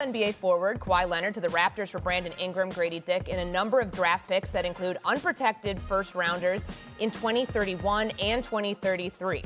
NBA forward Kawhi Leonard to the Raptors for Brandon Ingram, Grady Dick, and a number of draft picks that include unprotected first-rounders in 2031 and 2033.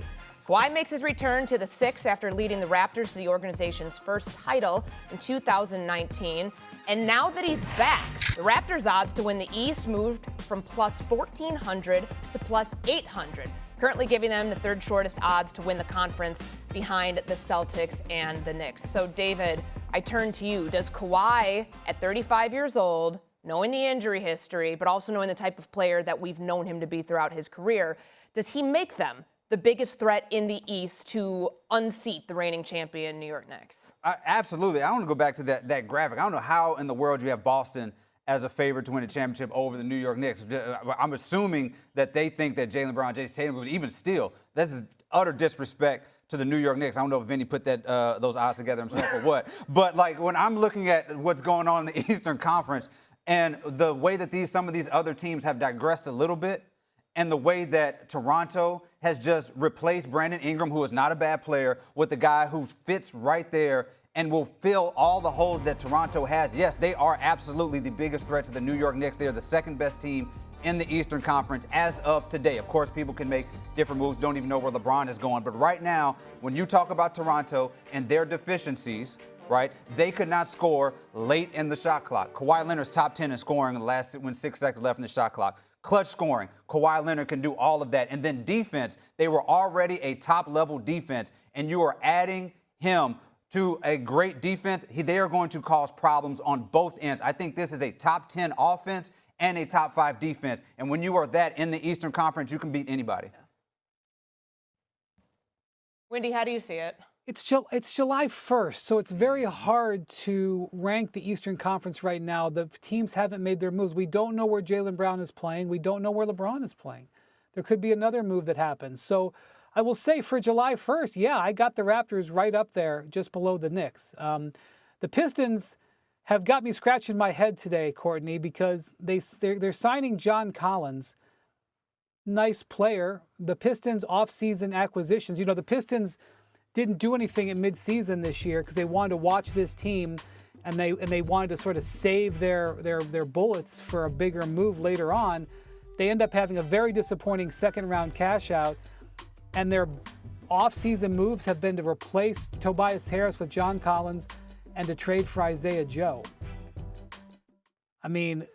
Kawhi makes his return to the Six after leading the Raptors to the organization's first title in 2019. And now that he's back, the Raptors' odds to win the East moved from plus 1,400 to plus 800, currently giving them the third shortest odds to win the conference behind the Celtics and the Knicks. So, David, I turn to you. Does Kawhi, at 35 years old, knowing the injury history, but also knowing the type of player that we've known him to be throughout his career, does he make them the biggest threat in the East to unseat the reigning champion New York Knicks? Absolutely. I want to go back to that graphic. I don't know how in the world you have Boston as a favorite to win a championship over the New York Knicks. I'm assuming that they think that Jaylen Brown, Jason Tatum would even steal. That's utter disrespect to the New York Knicks. I don't know if Vinny put those odds together himself or what. But, like, when I'm looking at what's going on in the Eastern Conference and the way that some of these other teams have digressed a little bit, and the way that Toronto has just replaced Brandon Ingram, who is not a bad player, with the guy who fits right there and will fill all the holes that Toronto has. Yes, they are absolutely the biggest threat to the New York Knicks. They are the second best team in the Eastern Conference as of today. Of course, people can make different moves, don't even know where LeBron is going. But right now, when you talk about Toronto and their deficiencies, right, they could not score late in the shot clock. Kawhi Leonard's top 10 in scoring when 6 seconds left in the shot clock. Clutch scoring, Kawhi Leonard can do all of that. And then defense, they were already a top-level defense, and you are adding him to a great defense. They are going to cause problems on both ends. I think this is a top 10 offense and a top 5 defense. And when you are that in the Eastern Conference, you can beat anybody. Yeah. Wendy, how do you see it? It's July 1st, so it's very hard to rank the Eastern Conference right now. The teams haven't made their moves. We don't know where Jaylen Brown is playing. We don't know where LeBron is playing. There could be another move that happens. So I will say for July 1st, yeah, I got the Raptors right up there, just below the Knicks. The Pistons have got me scratching my head today, Courtney, because they're signing John Collins. Nice player. The Pistons off-season acquisitions. You know, the Pistons didn't do anything in midseason this year because they wanted to watch this team and they wanted to sort of save their bullets for a bigger move later on. They end up having a very disappointing second-round cash out, and their off-season moves have been to replace Tobias Harris with John Collins and to trade for Isaiah Joe. I mean,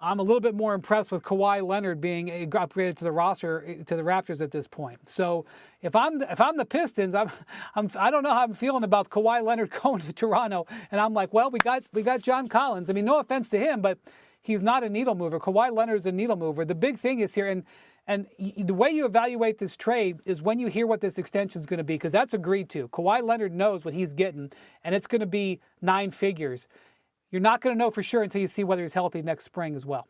I'm a little bit more impressed with Kawhi Leonard being upgraded to the roster, to the Raptors at this point. So if I'm the Pistons, I don't know how I'm feeling about Kawhi Leonard going to Toronto. And I'm like, well, we got John Collins. I mean, no offense to him, but he's not a needle mover. Kawhi Leonard's a needle mover. The big thing is here, and the way you evaluate this trade is when you hear what this extension is going to be, because that's agreed to. Kawhi Leonard knows what he's getting, and it's going to be 9 figures. You're not going to know for sure until you see whether he's healthy next spring as well.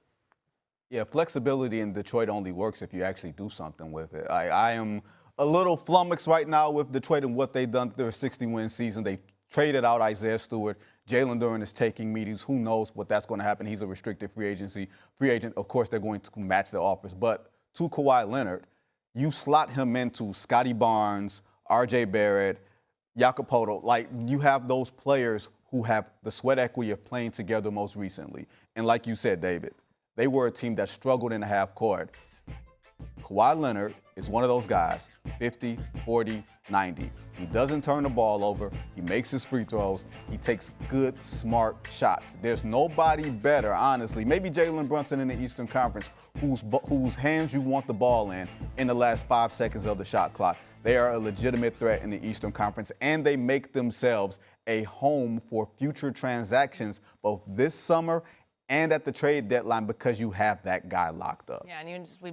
Yeah, flexibility in Detroit only works if you actually do something with it. I am a little flummoxed right now with Detroit and what they've done through a 60-win season. They've traded out Isaiah Stewart. Jalen Duren is taking meetings. Who knows what that's going to happen? He's a restricted free agent. Of course, they're going to match their offers. But to Kawhi Leonard, you slot him into Scotty Barnes, R.J. Barrett, Jakob Poeltl. Like, you have those players who have the sweat equity of playing together most recently. And like you said, David, they were a team that struggled in the half court. Kawhi Leonard is one of those guys, 50, 40, 90. He doesn't turn the ball over. He makes his free throws. He takes good, smart shots. There's nobody better, honestly, maybe Jalen Brunson in the Eastern Conference, whose hands you want the ball in the last 5 seconds of the shot clock. They are a legitimate threat in the Eastern Conference, and they make themselves a home for future transactions both this summer and at the trade deadline because you have that guy locked up. Yeah, and we